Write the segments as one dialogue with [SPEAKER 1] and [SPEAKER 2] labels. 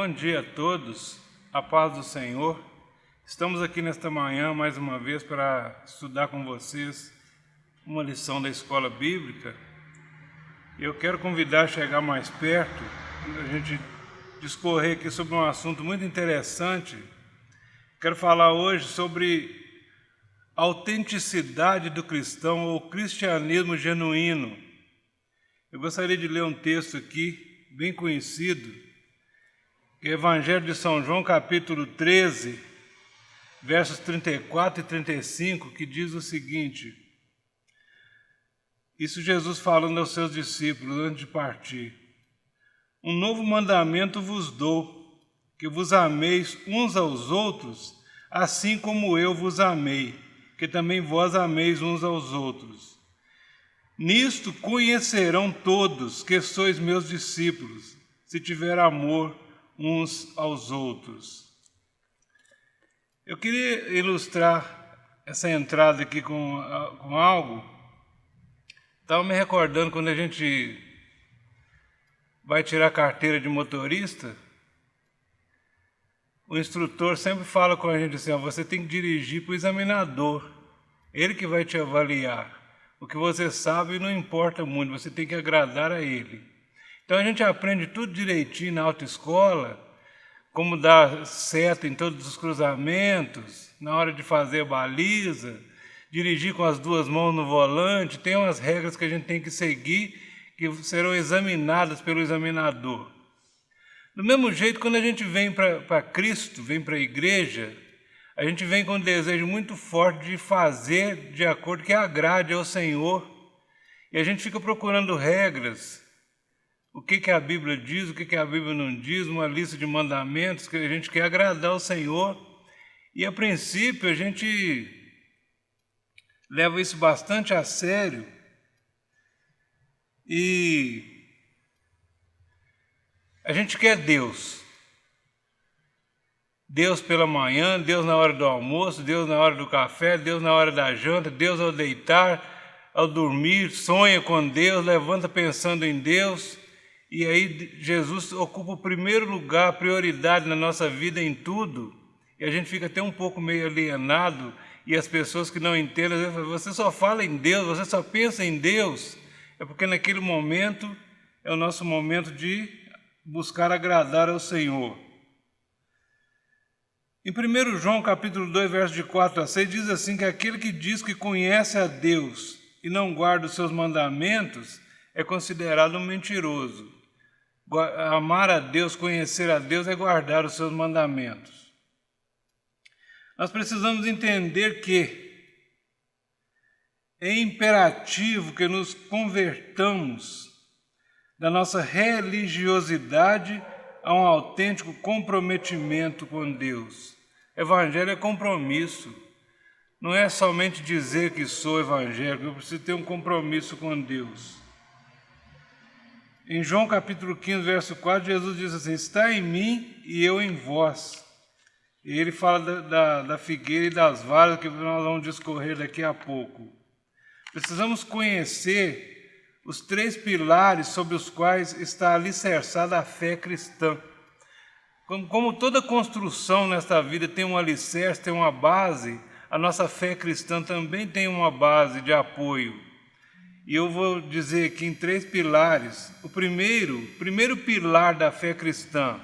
[SPEAKER 1] Bom dia a todos, a paz do Senhor. Estamos aqui nesta manhã mais uma vez para estudar com vocês uma lição da escola bíblica. Eu quero convidar a chegar mais perto, a gente discorrer aqui sobre um assunto muito interessante. Quero falar hoje sobre a autenticidade do cristão ou cristianismo genuíno. Eu gostaria de ler um texto aqui, bem conhecido, que é o Evangelho de São João, capítulo 13, versos 34 e 35, que diz o seguinte: isso Jesus falando aos seus discípulos antes de partir: um novo mandamento vos dou, que vos ameis uns aos outros, assim como eu vos amei, que também vós ameis uns aos outros. Nisto conhecerão todos que sois meus discípulos, se tiver amor uns aos outros. Eu queria ilustrar essa entrada aqui com algo. Estava me recordando quando a gente vai tirar a carteira de motorista, o instrutor sempre fala com a gente assim: você tem que dirigir para o examinador, ele que vai te avaliar. O que você sabe não importa muito, você tem que agradar a ele. Então a gente aprende tudo direitinho na autoescola, como dar seta em todos os cruzamentos, na hora de fazer a baliza, dirigir com as duas mãos no volante. Tem umas regras que a gente tem que seguir, que serão examinadas pelo examinador. Do mesmo jeito, quando a gente vem para Cristo, vem para a igreja, a gente vem com um desejo muito forte de fazer de acordo que agrade ao Senhor. E a gente fica procurando regras, o que a Bíblia diz, o que a Bíblia não diz, uma lista de mandamentos que a gente quer agradar ao Senhor. E a princípio a gente leva isso bastante a sério. E a gente quer Deus. Deus pela manhã, Deus na hora do almoço, Deus na hora do café, Deus na hora da janta, Deus ao deitar, ao dormir, sonha com Deus, levanta pensando em Deus. E aí Jesus ocupa o primeiro lugar, a prioridade na nossa vida em tudo. E a gente fica até um pouco meio alienado, e as pessoas que não entendem, você só fala em Deus, você só pensa em Deus. É porque naquele momento é o nosso momento de buscar agradar ao Senhor. Em 1 João capítulo 2, versos de 4 a 6, diz assim: que aquele que diz que conhece a Deus e não guarda os seus mandamentos é considerado um mentiroso. Amar a Deus, conhecer a Deus é guardar os seus mandamentos. Nós precisamos entender que é imperativo que nos convertamos da nossa religiosidade a um autêntico comprometimento com Deus. Evangelho é compromisso. Não é somente dizer que sou evangélico, eu preciso ter um compromisso com Deus. Em João capítulo 15, verso 4, Jesus diz assim: está em mim e eu em vós. E ele fala da figueira e das varas, que nós vamos discorrer daqui a pouco. Precisamos conhecer os três pilares sobre os quais está alicerçada a fé cristã. Como toda construção nesta vida tem um alicerce, tem uma base, a nossa fé cristã também tem uma base de apoio. E eu vou dizer aqui em três pilares. O primeiro pilar da fé cristã: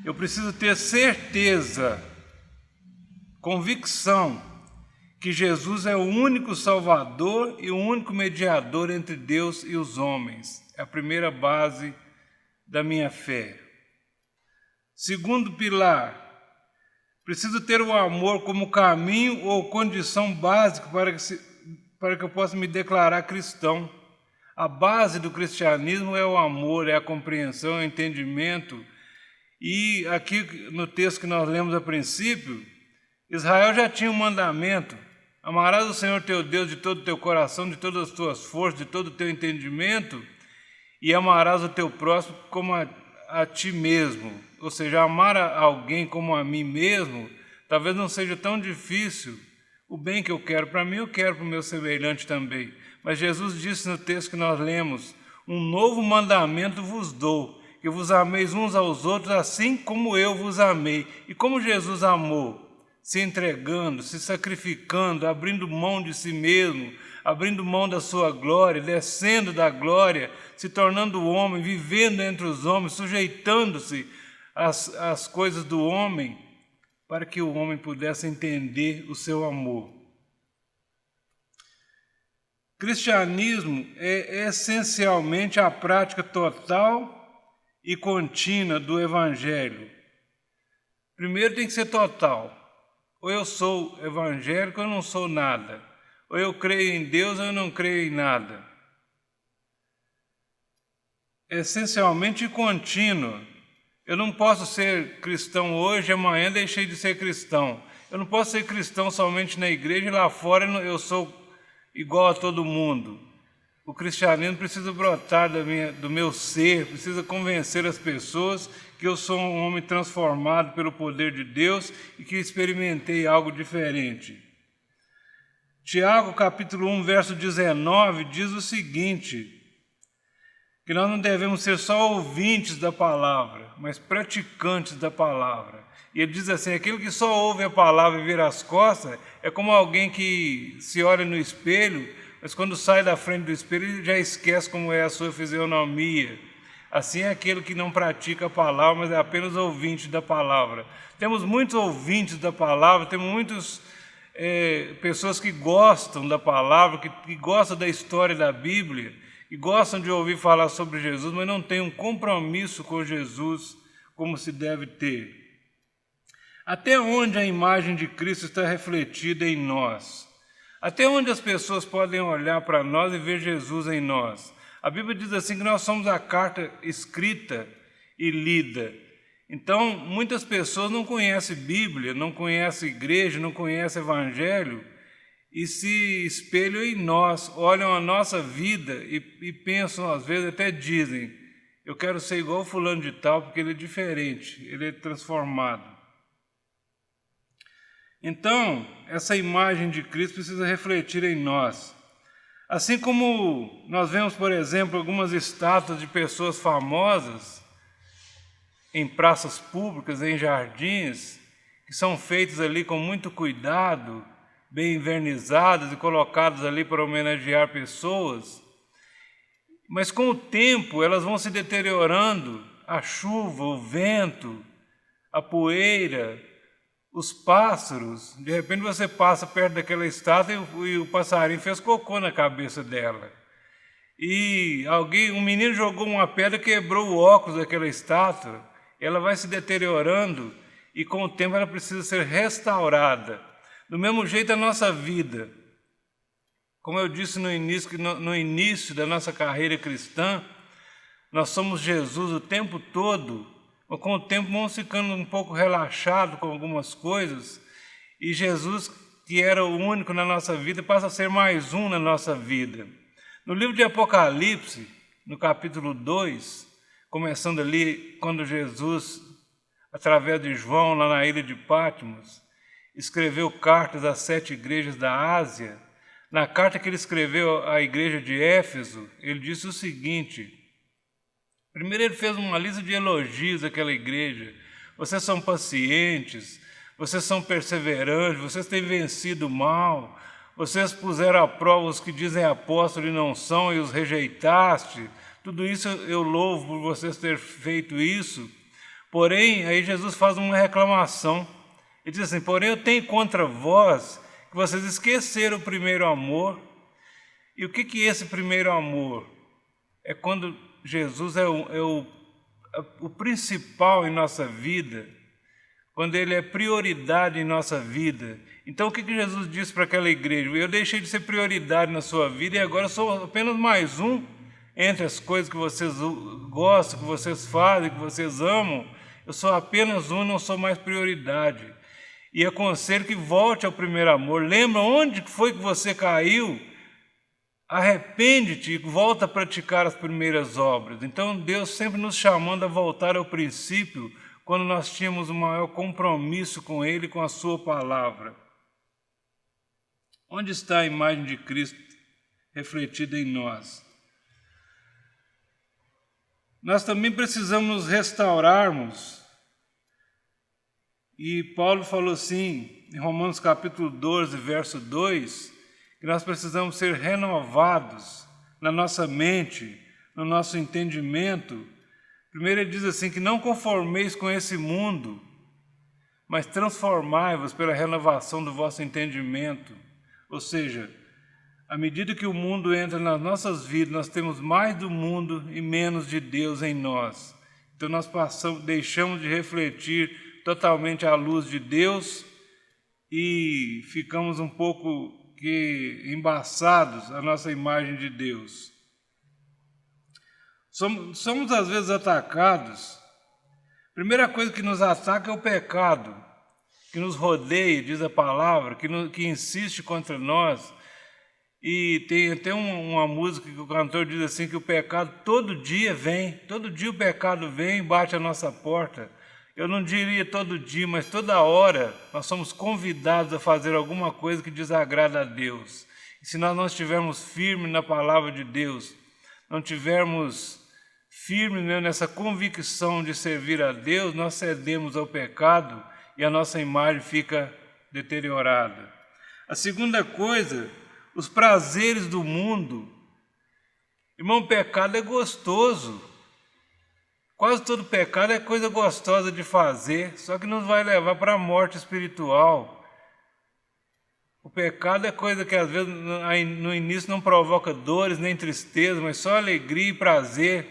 [SPEAKER 1] eu preciso ter certeza, convicção, que Jesus é o único Salvador e o único mediador entre Deus e os homens. É a primeira base da minha fé. Segundo pilar: preciso ter o amor como caminho ou condição básica para que eu possa me declarar cristão. A base do cristianismo é o amor, é a compreensão, é o entendimento. E aqui no texto que nós lemos a princípio, Israel já tinha um mandamento: amarás o Senhor teu Deus de todo o teu coração, de todas as tuas forças, de todo o teu entendimento, e amarás o teu próximo como a ti mesmo. Ou seja, amar a alguém como a mim mesmo talvez não seja tão difícil. O bem que eu quero para mim, eu quero para o meu semelhante também. Mas Jesus disse no texto que nós lemos: um novo mandamento vos dou, que vos ameis uns aos outros, assim como eu vos amei. E como Jesus amou? Se entregando, se sacrificando, abrindo mão de si mesmo, abrindo mão da sua glória, descendo da glória, se tornando homem, vivendo entre os homens, sujeitando-se às coisas do homem, para que o homem pudesse entender o seu amor. Cristianismo é essencialmente a prática total e contínua do Evangelho. Primeiro tem que ser total. Ou eu sou evangélico ou eu não sou nada. Ou eu creio em Deus ou eu não creio em nada. Essencialmente contínuo. Eu não posso ser cristão hoje e amanhã deixei de ser cristão. Eu não posso ser cristão somente na igreja e lá fora eu sou igual a todo mundo. O cristianismo precisa brotar do meu ser, precisa convencer as pessoas que eu sou um homem transformado pelo poder de Deus e que experimentei algo diferente. Tiago, capítulo 1, verso 19, diz o seguinte, que nós não devemos ser só ouvintes da palavra, mas praticantes da palavra. E ele diz assim, aquele que só ouve a palavra e vira as costas, é como alguém que se olha no espelho, mas quando sai da frente do espelho, ele já esquece como é a sua fisionomia. Assim é aquele que não pratica a palavra, mas é apenas ouvinte da palavra. Temos muitos ouvintes da palavra, temos muitas pessoas que gostam da palavra, que gostam da história da Bíblia, que gostam de ouvir falar sobre Jesus, mas não têm um compromisso com Jesus como se deve ter. Até onde a imagem de Cristo está refletida em nós? Até onde as pessoas podem olhar para nós e ver Jesus em nós? A Bíblia diz assim que nós somos a carta escrita e lida. Então, muitas pessoas não conhecem Bíblia, não conhecem igreja, não conhecem Evangelho e se espelham em nós, olham a nossa vida e pensam, às vezes até dizem, eu quero ser igual fulano de tal porque ele é diferente, ele é transformado. Então, essa imagem de Cristo precisa refletir em nós. Assim como nós vemos, por exemplo, algumas estátuas de pessoas famosas em praças públicas, em jardins, que são feitas ali com muito cuidado, bem envernizadas e colocadas ali para homenagear pessoas, mas com o tempo elas vão se deteriorando, a chuva, o vento, a poeira, os pássaros, de repente você passa perto daquela estátua e o passarinho fez cocô na cabeça dela. E um menino jogou uma pedra e quebrou o óculos daquela estátua. Ela vai se deteriorando e com o tempo ela precisa ser restaurada. Do mesmo jeito a nossa vida. Como eu disse no início da nossa carreira cristã, nós somos Jesus o tempo todo. Mas com o tempo vamos ficando um pouco relaxados com algumas coisas e Jesus, que era o único na nossa vida, passa a ser mais um na nossa vida. No livro de Apocalipse, no capítulo 2, começando ali quando Jesus, através de João, lá na ilha de Patmos, escreveu cartas às 7 igrejas da Ásia, na carta que ele escreveu à igreja de Éfeso, ele disse o seguinte. Primeiro ele fez uma lista de elogios àquela igreja. Vocês são pacientes, vocês são perseverantes, vocês têm vencido o mal, vocês puseram à prova os que dizem apóstolos e não são e os rejeitaste. Tudo isso eu louvo por vocês terem feito isso. Porém, aí Jesus faz uma reclamação. Ele diz assim, porém eu tenho contra vós que vocês esqueceram o primeiro amor. E o que é esse primeiro amor? É quando Jesus é o principal em nossa vida, quando Ele é prioridade em nossa vida. Então o que Jesus disse para aquela igreja? Eu deixei de ser prioridade na sua vida e agora sou apenas mais um entre as coisas que vocês gostam, que vocês fazem, que vocês amam. Eu sou apenas um, não sou mais prioridade. E aconselho que volte ao primeiro amor. Lembra onde foi que você caiu? Arrepende-te e volta a praticar as primeiras obras. Então Deus sempre nos chamando a voltar ao princípio, quando nós tínhamos o maior compromisso com Ele e com a sua palavra. Onde está a imagem de Cristo refletida em nós? nós também precisamos nos restaurarmos. E Paulo falou assim, em Romanos capítulo 12, verso 2, que nós precisamos ser renovados na nossa mente, no nosso entendimento. Primeiro ele diz assim, que não conformeis com esse mundo, mas transformai-vos pela renovação do vosso entendimento. Ou seja, à medida que o mundo entra nas nossas vidas, nós temos mais do mundo e menos de Deus em nós. Então nós deixamos de refletir totalmente à luz de Deus e ficamos um pouco embaçados à nossa imagem de Deus. Somos às vezes atacados. A primeira coisa que nos ataca é o pecado, que nos rodeia, diz a palavra, que insiste contra nós. E tem até uma música que o cantor diz assim, que o pecado todo dia o pecado vem e bate à nossa porta. Eu não diria todo dia, mas toda hora nós somos convidados a fazer alguma coisa que desagrada a Deus. E se nós não estivermos firmes na palavra de Deus, não estivermos firmes nessa convicção de servir a Deus, nós cedemos ao pecado e a nossa imagem fica deteriorada. A segunda coisa, os prazeres do mundo. Irmão, o pecado é gostoso. Quase todo pecado é coisa gostosa de fazer, só que nos vai levar para a morte espiritual. O pecado é coisa que às vezes no início não provoca dores nem tristeza, mas só alegria e prazer,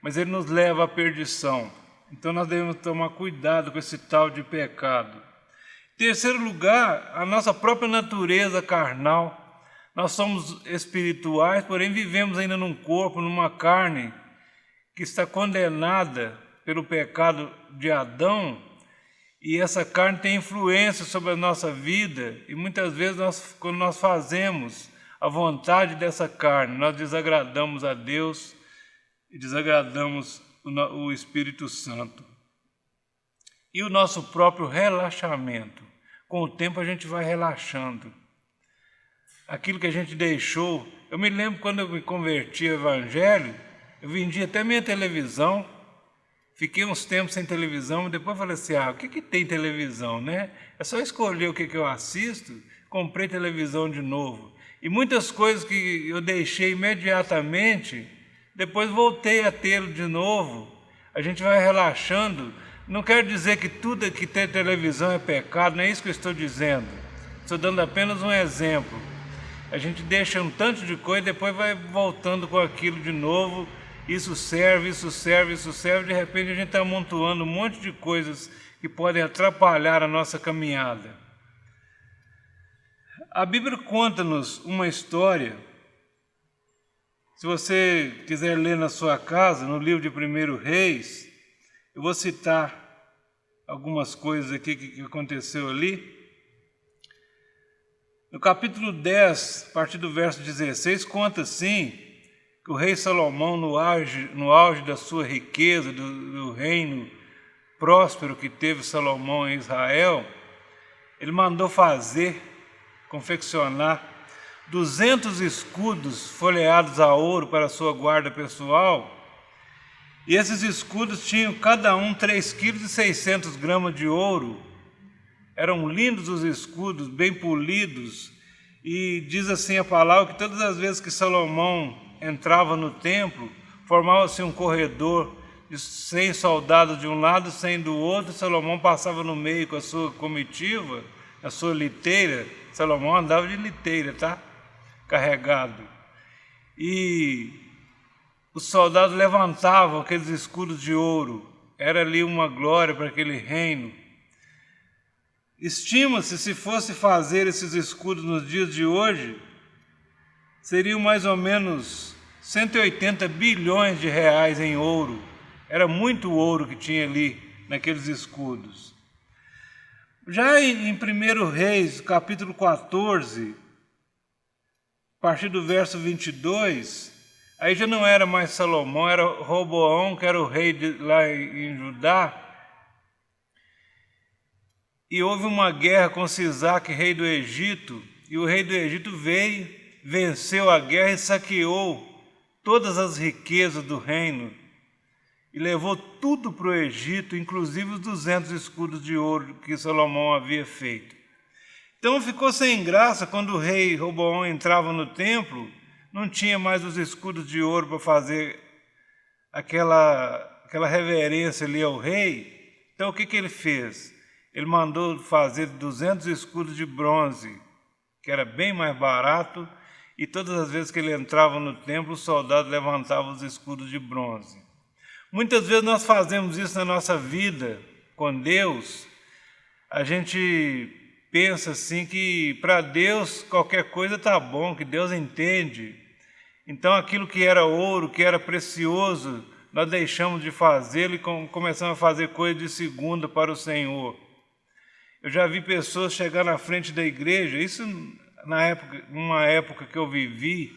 [SPEAKER 1] mas ele nos leva à perdição. Então nós devemos tomar cuidado com esse tal de pecado. Em terceiro lugar, a nossa própria natureza carnal. Nós somos espirituais, porém vivemos ainda num corpo, numa carne que está condenada pelo pecado de Adão, e essa carne tem influência sobre a nossa vida, e muitas vezes quando nós fazemos a vontade dessa carne, nós desagradamos a Deus e desagradamos o Espírito Santo. E o nosso próprio relaxamento. Com o tempo a gente vai relaxando. Aquilo que a gente deixou. Eu me lembro quando eu me converti ao Evangelho, eu vendi até minha televisão, fiquei uns tempos sem televisão, e depois falei assim, o que tem televisão, né? É só escolher o que eu assisto, comprei televisão de novo. E muitas coisas que eu deixei imediatamente, depois voltei a tê-lo de novo. A gente vai relaxando. Não quero dizer que tudo que tem televisão é pecado, não é isso que eu estou dizendo. Estou dando apenas um exemplo. A gente deixa um tanto de coisa e depois vai voltando com aquilo de novo. Isso serve, de repente a gente está amontoando um monte de coisas que podem atrapalhar a nossa caminhada. A Bíblia conta-nos uma história, se você quiser ler na sua casa, no livro de 1 Reis, eu vou citar algumas coisas aqui que aconteceu ali. No capítulo 10, a partir do verso 16, conta assim, que o rei Salomão, no auge da sua riqueza, do reino próspero que teve Salomão em Israel, ele mandou confeccionar 200 escudos folheados a ouro para a sua guarda pessoal, e esses escudos tinham cada um 3,6 kg de ouro. Eram lindos os escudos, bem polidos, e diz assim a palavra que todas as vezes que Salomão entrava no templo, formava-se um corredor de 100 soldados de um lado, 100 do outro. Salomão passava no meio com a sua comitiva, a sua liteira. Salomão andava de liteira, carregado. E os soldados levantavam aqueles escudos de ouro. Era ali uma glória para aquele reino. Estima-se, se fosse fazer esses escudos nos dias de hoje, seriam mais ou menos 180 bilhões de reais em ouro. Era muito ouro que tinha ali naqueles escudos. Já em 1 Reis, capítulo 14, a partir do verso 22, aí já não era mais Salomão, era Roboão, que era o rei lá em Judá. E houve uma guerra com Sisaque, rei do Egito, e o rei do Egito veio, venceu a guerra e saqueou todas as riquezas do reino. e levou tudo para o Egito, inclusive os 200 escudos de ouro que Salomão havia feito. Então ficou sem graça quando o rei Roboão entrava no templo, não tinha mais os escudos de ouro para fazer aquela reverência ali ao rei. Então o que ele fez? Ele mandou fazer 200 escudos de bronze, que era bem mais barato, e todas as vezes que ele entrava no templo, os soldados levantavam os escudos de bronze. Muitas vezes nós fazemos isso na nossa vida com Deus. A gente pensa assim que para Deus qualquer coisa está bom, que Deus entende. Então aquilo que era ouro, que era precioso, nós deixamos de fazê-lo e começamos a fazer coisa de segunda para o Senhor. Eu já vi pessoas chegar na frente da igreja, isso numa época que eu vivi,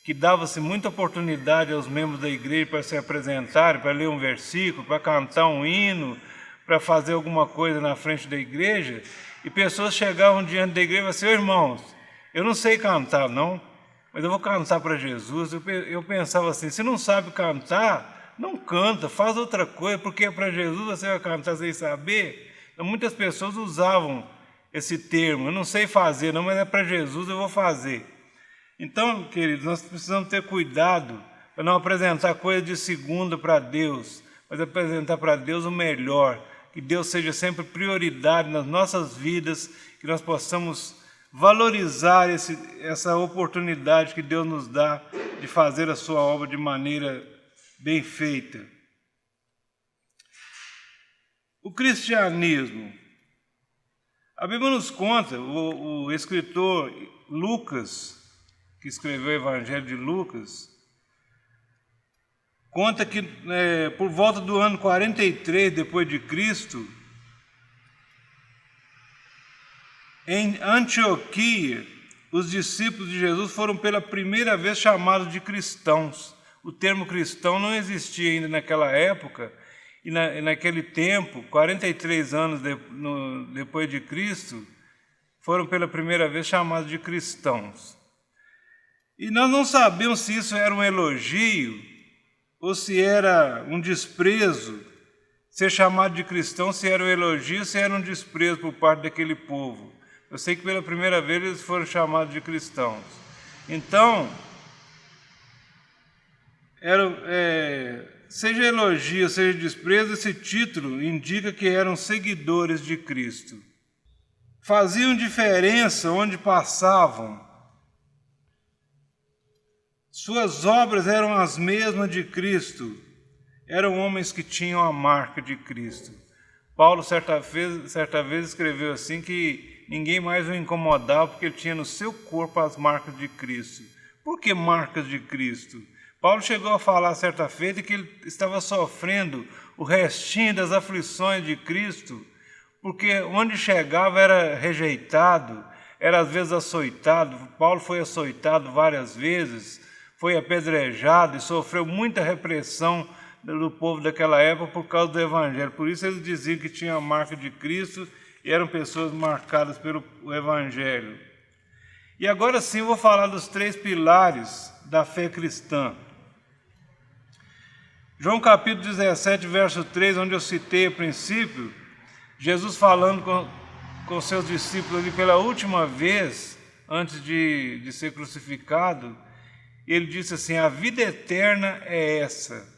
[SPEAKER 1] que dava-se muita oportunidade aos membros da igreja para se apresentarem, para ler um versículo, para cantar um hino, para fazer alguma coisa na frente da igreja, e pessoas chegavam diante da igreja e falavam assim: irmãos, eu não sei cantar não, mas eu vou cantar para Jesus. Eu pensava assim: se não sabe cantar, não canta, faz outra coisa, porque para Jesus você vai cantar sem saber. Então, muitas pessoas usavam esse termo: eu não sei fazer não, mas é para Jesus, eu vou fazer. Então, queridos, nós precisamos ter cuidado para não apresentar coisa de segunda para Deus, mas apresentar para Deus o melhor, que Deus seja sempre prioridade nas nossas vidas, que nós possamos valorizar essa oportunidade que Deus nos dá de fazer a sua obra de maneira bem feita. O cristianismo. A Bíblia nos conta, o escritor Lucas, que escreveu o Evangelho de Lucas, conta que por volta do ano 43 depois de Cristo, em Antioquia, os discípulos de Jesus foram pela primeira vez chamados de cristãos. O termo cristão não existia ainda naquela época, e naquele tempo, 43 anos depois de Cristo, foram pela primeira vez chamados de cristãos. E nós não sabemos se isso era um elogio ou se era um desprezo. Ser chamado de cristão, se era um elogio, se era um desprezo por parte daquele povo. Eu sei que pela primeira vez eles foram chamados de cristãos. Então, seja elogio, seja desprezo, esse título indica que eram seguidores de Cristo. Faziam diferença onde passavam. Suas obras eram as mesmas de Cristo. Eram homens que tinham a marca de Cristo. Paulo, certa vez, escreveu assim que ninguém mais o incomodava porque ele tinha no seu corpo as marcas de Cristo. Por que marcas de Cristo? Paulo chegou a falar certa feita que ele estava sofrendo o restinho das aflições de Cristo, porque onde chegava era rejeitado, era às vezes açoitado. Paulo foi açoitado várias vezes, foi apedrejado e sofreu muita repressão do povo daquela época por causa do Evangelho. Por isso eles diziam que tinham a marca de Cristo e eram pessoas marcadas pelo Evangelho. E agora sim eu vou falar dos 3 pilares da fé cristã. João capítulo 17, verso 3, onde eu citei a princípio, Jesus falando com seus discípulos ali pela última vez, antes de ser crucificado, ele disse assim: a vida eterna é essa.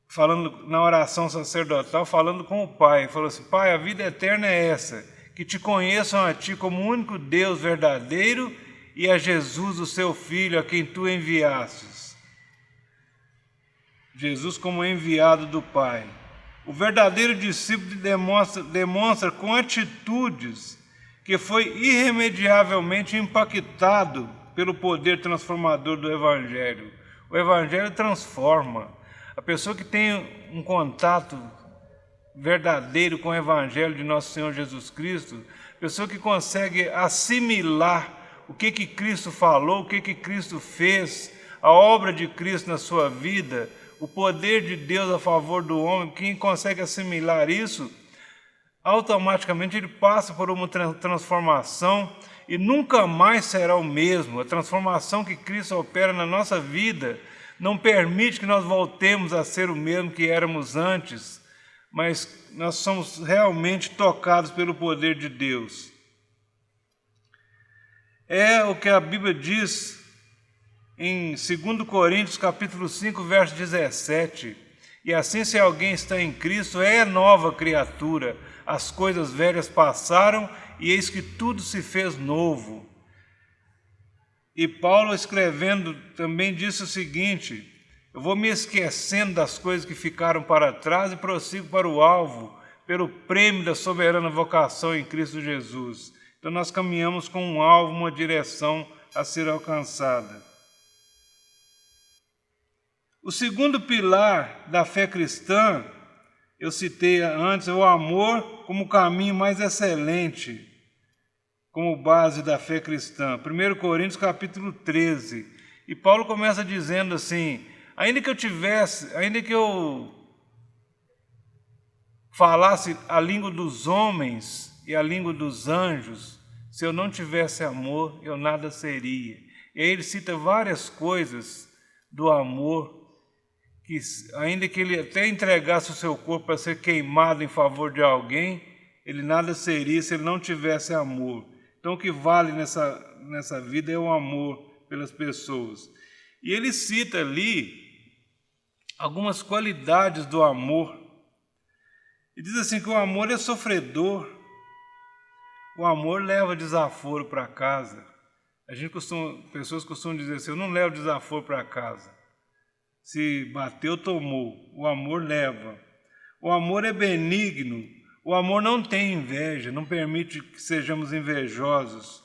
[SPEAKER 1] Falando na oração sacerdotal, falando com o Pai, ele falou assim: Pai, a vida eterna é essa, que te conheçam a Ti como o único Deus verdadeiro e a Jesus, o Seu Filho, a quem Tu enviastes. Jesus como enviado do Pai. O verdadeiro discípulo demonstra com atitudes que foi irremediavelmente impactado pelo poder transformador do Evangelho. O Evangelho transforma. A pessoa que tem um contato verdadeiro com o Evangelho de nosso Senhor Jesus Cristo, a pessoa que consegue assimilar o que Cristo falou, o que Cristo fez, a obra de Cristo na sua vida, o poder de Deus a favor do homem, quem consegue assimilar isso, automaticamente ele passa por uma transformação e nunca mais será o mesmo. A transformação que Cristo opera na nossa vida não permite que nós voltemos a ser o mesmo que éramos antes, mas nós somos realmente tocados pelo poder de Deus. É o que a Bíblia diz em 2 Coríntios capítulo 5, verso 17. E assim, se alguém está em Cristo, é nova criatura. As coisas velhas passaram e eis que tudo se fez novo. E Paulo, escrevendo, também disse o seguinte: eu vou me esquecendo das coisas que ficaram para trás e prossigo para o alvo, pelo prêmio da soberana vocação em Cristo Jesus. Então nós caminhamos com um alvo, uma direção a ser alcançada. O segundo pilar da fé cristã, eu citei antes, é o amor como caminho mais excelente, como base da fé cristã. 1 Coríntios capítulo 13. E Paulo começa dizendo assim: ainda que eu falasse a língua dos homens e a língua dos anjos, se eu não tivesse amor, eu nada seria. E aí ele cita várias coisas do amor, que ainda que ele até entregasse o seu corpo para ser queimado em favor de alguém, ele nada seria se ele não tivesse amor. Então o que vale nessa vida é o amor pelas pessoas. E ele cita ali algumas qualidades do amor. E diz assim que o amor é sofredor, o amor leva desaforo para casa. Pessoas costumam dizer assim: eu não levo desaforo para casa. Se bateu, tomou. O amor leva. O amor é benigno. O amor não tem inveja, não permite que sejamos invejosos.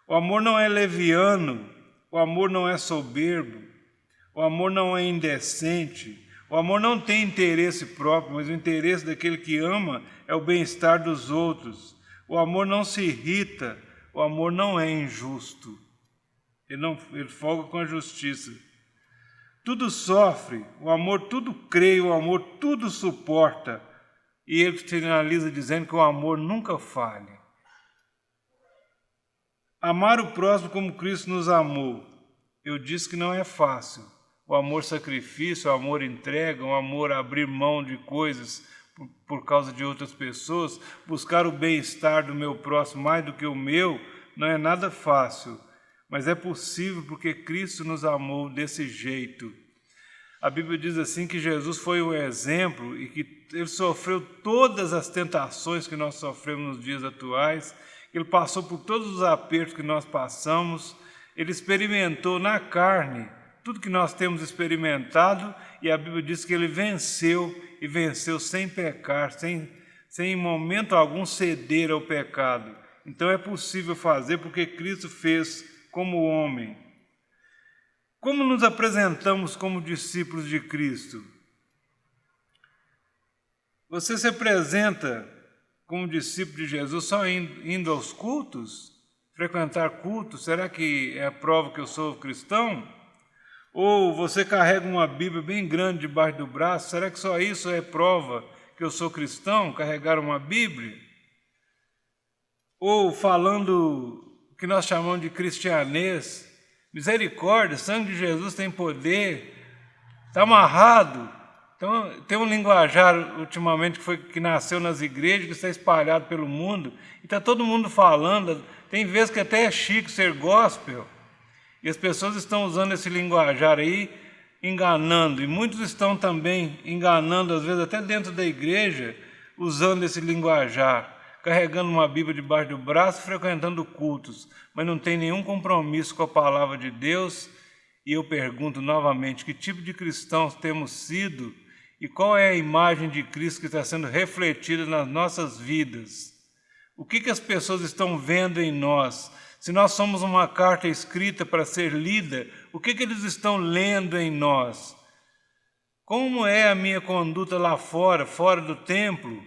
[SPEAKER 1] O amor não é leviano. O amor não é soberbo. O amor não é indecente. O amor não tem interesse próprio, mas o interesse daquele que ama é o bem-estar dos outros. O amor não se irrita. O amor não é injusto. Ele folga com a justiça. Tudo sofre, o amor tudo crê, o amor tudo suporta. E ele finaliza dizendo que o amor nunca falha. Amar o próximo como Cristo nos amou. Eu disse que não é fácil. O amor sacrifício, o amor entrega, o amor abrir mão de coisas por causa de outras pessoas, buscar o bem-estar do meu próximo mais do que o meu, não é nada fácil. Mas é possível porque Cristo nos amou desse jeito. A Bíblia diz assim que Jesus foi o exemplo e que ele sofreu todas as tentações que nós sofremos nos dias atuais. Ele passou por todos os apertos que nós passamos. Ele experimentou na carne tudo que nós temos experimentado, e a Bíblia diz que ele venceu, e venceu sem pecar, sem em momento algum ceder ao pecado. Então é possível fazer porque Cristo fez como homem. Como nos apresentamos como discípulos de Cristo? Você se apresenta como discípulo de Jesus só indo aos cultos? Frequentar cultos? Será que é a prova que eu sou cristão? Ou você carrega uma Bíblia bem grande debaixo do braço? Será que só isso é prova que eu sou cristão? Carregar uma Bíblia? Ou falando o que nós chamamos de cristianês? Misericórdia, sangue de Jesus tem poder, está amarrado. Então, tem um linguajar ultimamente que nasceu nas igrejas, que está espalhado pelo mundo, e está todo mundo falando. Tem vezes que até é chique ser gospel, e as pessoas estão usando esse linguajar aí, enganando, e muitos estão também enganando, às vezes até dentro da igreja, usando esse linguajar, carregando uma Bíblia debaixo do braço, frequentando cultos, mas não tem nenhum compromisso com a palavra de Deus. E eu pergunto novamente, que tipo de cristãos temos sido e qual é a imagem de Cristo que está sendo refletida nas nossas vidas? O que as pessoas estão vendo em nós? Se nós somos uma carta escrita para ser lida, o que eles estão lendo em nós? Como é a minha conduta lá fora, fora do templo?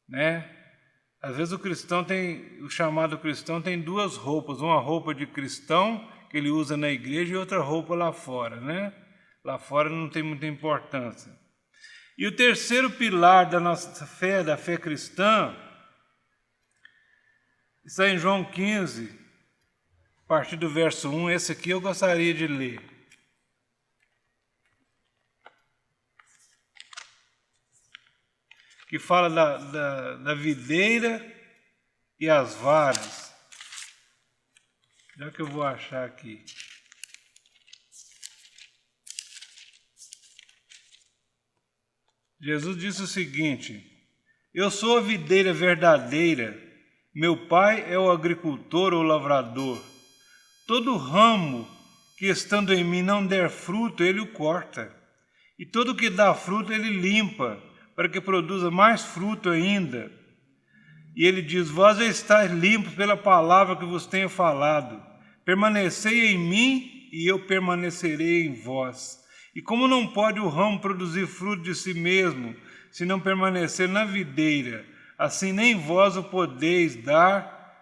[SPEAKER 1] Né? Às vezes o chamado cristão tem duas roupas, uma roupa de cristão que ele usa na igreja e outra roupa lá fora, né? Lá fora não tem muita importância. E o terceiro pilar da nossa fé, da fé cristã, está em João 15, a partir do verso 1, esse aqui eu gostaria de ler. que fala da videira e as varas. Já que eu vou achar aqui. Jesus disse o seguinte: eu sou a videira verdadeira, meu pai é o agricultor ou lavrador. Todo ramo que estando em mim não der fruto, ele o corta. E todo que dá fruto, ele limpa, para que produza mais fruto ainda. E ele diz: vós já estáis limpos pela palavra que vos tenho falado. Permanecei em mim, e eu permanecerei em vós. E como não pode o ramo produzir fruto de si mesmo, se não permanecer na videira, assim nem vós o podeis dar,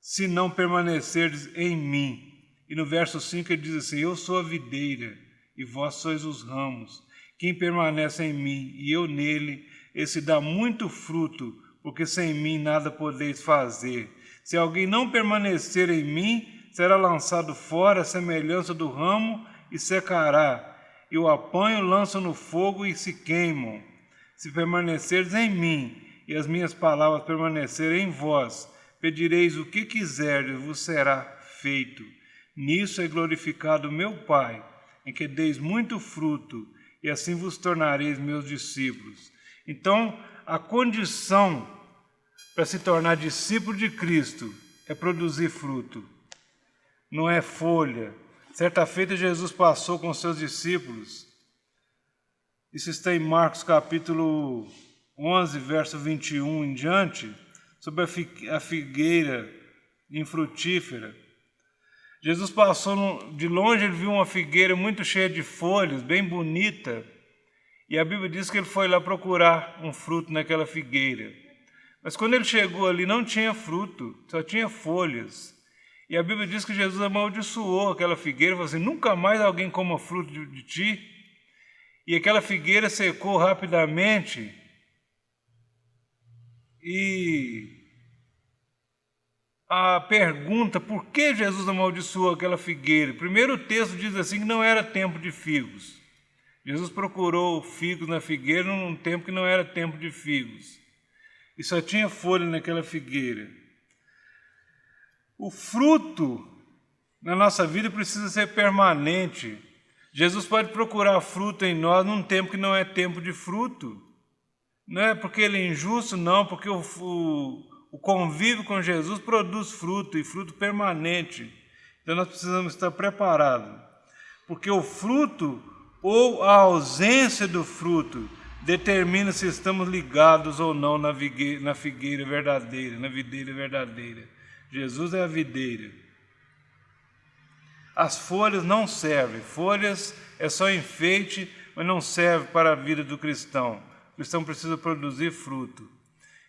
[SPEAKER 1] se não permanecerdes em mim. E no verso 5 ele diz assim: eu sou a videira, e vós sois os ramos. Quem permanece em mim, e eu nele, esse dá muito fruto, porque sem mim nada podeis fazer. Se alguém não permanecer em mim, será lançado fora à semelhança do ramo, e secará. E o apanho, lançam no fogo, e se queimam. Se permanecerdes em mim, e as minhas palavras permanecerem em vós, pedireis o que quiserdes, vos será feito. Nisso é glorificado meu Pai, em que deis muito fruto, e assim vos tornareis meus discípulos. Então, a condição para se tornar discípulo de Cristo é produzir fruto, não é folha. Certa feita Jesus passou com seus discípulos, isso está em Marcos capítulo 11, verso 21 em diante, sobre a figueira infrutífera. Jesus passou de longe, ele viu uma figueira muito cheia de folhas, bem bonita, e a Bíblia diz que ele foi lá procurar um fruto naquela figueira. Mas quando ele chegou ali, não tinha fruto, só tinha folhas. E a Bíblia diz que Jesus amaldiçoou aquela figueira, falou assim: nunca mais alguém coma fruto de ti. E aquela figueira secou rapidamente. E a pergunta, por que Jesus amaldiçoou aquela figueira? Primeiro o texto diz assim que não era tempo de figos. Jesus procurou figos na figueira num tempo que não era tempo de figos. E só tinha folha naquela figueira. O fruto na nossa vida precisa ser permanente. Jesus pode procurar fruto em nós num tempo que não é tempo de fruto. Não é porque ele é injusto, não, porque o convívio com Jesus produz fruto, e fruto permanente. Então nós precisamos estar preparados, porque o fruto ou a ausência do fruto determina se estamos ligados ou não na figueira verdadeira, na videira verdadeira. Jesus é a videira. As folhas não servem, folhas é só enfeite, mas não serve para a vida do cristão. O cristão precisa produzir fruto.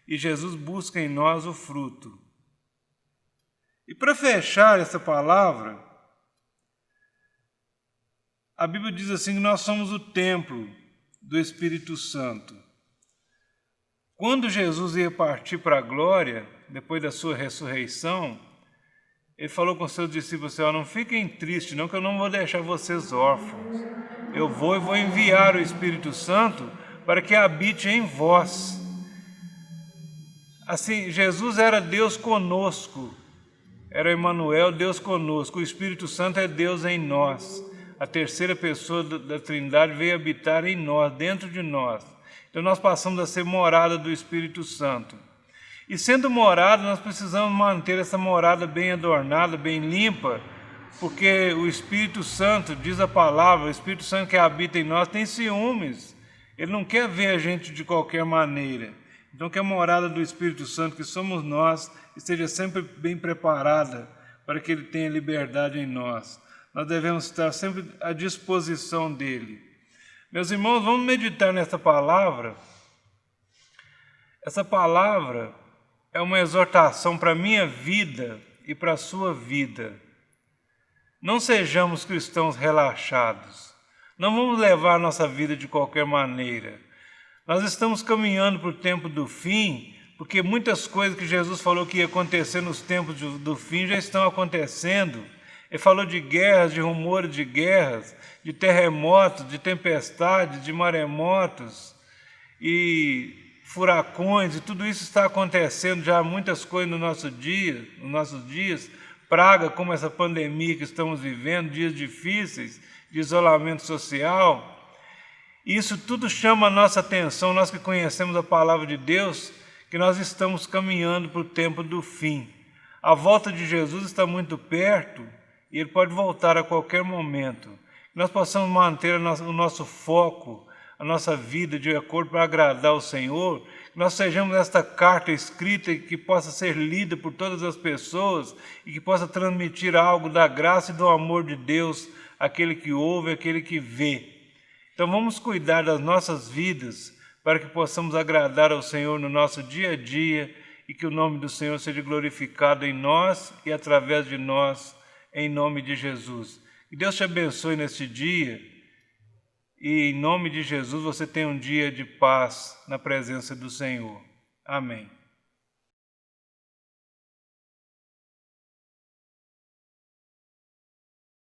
[SPEAKER 1] E Jesus busca em nós o fruto. E para fechar essa palavra, a Bíblia diz assim que nós somos o templo do Espírito Santo. Quando Jesus ia partir para a glória, depois da sua ressurreição, ele falou com seus discípulos assim: não fiquem tristes, não, que eu não vou deixar vocês órfãos. Eu vou enviar o Espírito Santo para que habite em vós. Assim, Jesus era Deus conosco, era Emmanuel, Deus conosco. O Espírito Santo é Deus em nós. A terceira pessoa da Trindade veio habitar em nós, dentro de nós. Então nós passamos a ser morada do Espírito Santo. E sendo morada, nós precisamos manter essa morada bem adornada, bem limpa, porque o Espírito Santo, diz a palavra, o Espírito Santo que habita em nós tem ciúmes. Ele não quer ver a gente de qualquer maneira. Então que a morada do Espírito Santo, que somos nós, esteja sempre bem preparada para que ele tenha liberdade em nós. Nós devemos estar sempre à disposição dele. Meus irmãos, vamos meditar nessa palavra. Essa palavra é uma exortação para a minha vida e para a sua vida. Não sejamos cristãos relaxados. Não vamos levar a nossa vida de qualquer maneira. Nós estamos caminhando para o tempo do fim, porque muitas coisas que Jesus falou que ia acontecer nos tempos do fim já estão acontecendo. Ele falou de guerras, de rumores de guerras, de terremotos, de tempestades, de maremotos. E furacões, e tudo isso está acontecendo já, muitas coisas nos nossos dias, praga como essa pandemia que estamos vivendo, dias difíceis de isolamento social. Isso tudo chama a nossa atenção, nós que conhecemos a palavra de Deus, que nós estamos caminhando para o tempo do fim. A volta de Jesus está muito perto e Ele pode voltar a qualquer momento. Que nós possamos manter o nosso foco, a nossa vida de acordo para agradar o Senhor, que nós sejamos esta carta escrita que possa ser lida por todas as pessoas e que possa transmitir algo da graça e do amor de Deus àquele que ouve, àquele que vê. Então vamos cuidar das nossas vidas para que possamos agradar ao Senhor no nosso dia a dia e que o nome do Senhor seja glorificado em nós e através de nós, em nome de Jesus. Que Deus te abençoe neste dia e em nome de Jesus você tenha um dia de paz na presença do Senhor. Amém.